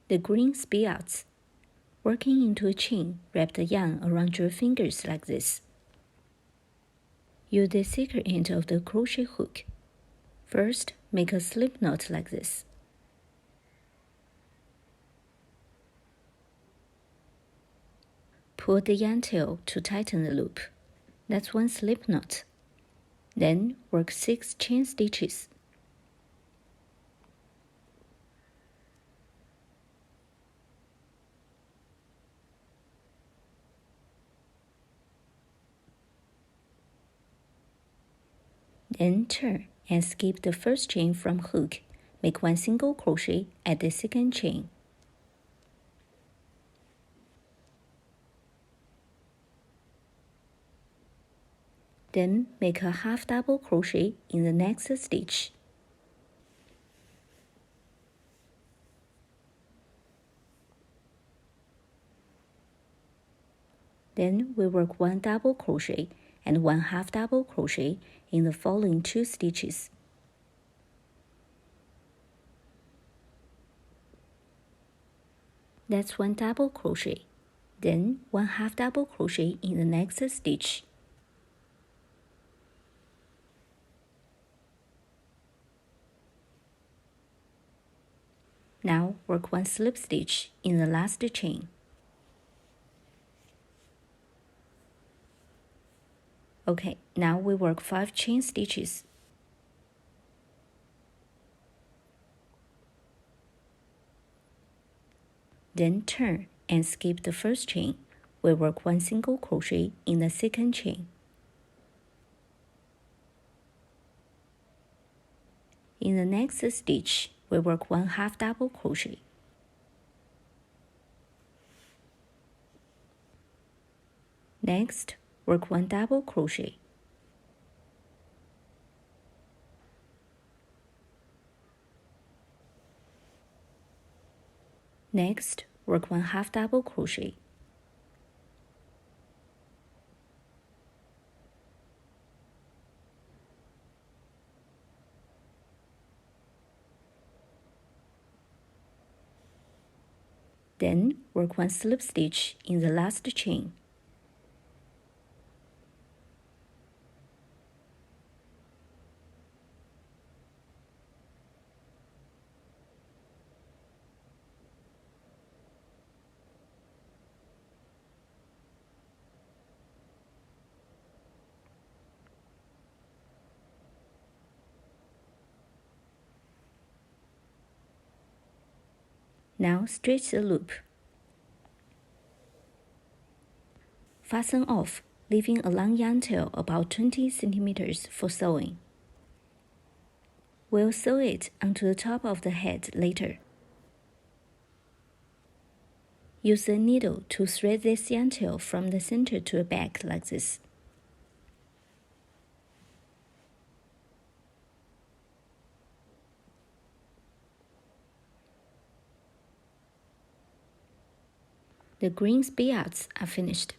the green spouts. Working into a chain, wrap the yarn around your fingers like this. Use the thicker end of the crochet hook. First, make a slip knot like this. Pull the yarn tail to tighten the loop. That's one slip knot. Then work 6 chain stitches. Then turn and skip the first chain from hook. Make 1 single crochet at the second chain. Then make a half double crochet in the next stitch. Then we work 1 double crochet and 1 half double crochet in the following 2 stitches. That's 1 double crochet, then 1 half double crochet in the next stitch. Now work 1 slip stitch in the last chain. Okay, now we work 5 chain stitches. Then turn and skip the first chain. We work 1 single crochet in the second chain. In the next stitch, we work 1 half double crochet. Next, work 1 double crochet. Next, work 1 half double crochet. Then work 1 slip stitch in the last chain. Now stretch the loop. Fasten off, leaving a long yarn tail about 20 centimeters for sewing. We'll sew it onto the top of the head later. Use a needle to thread this yarn tail from the center to the back like this. The green spouts are finished.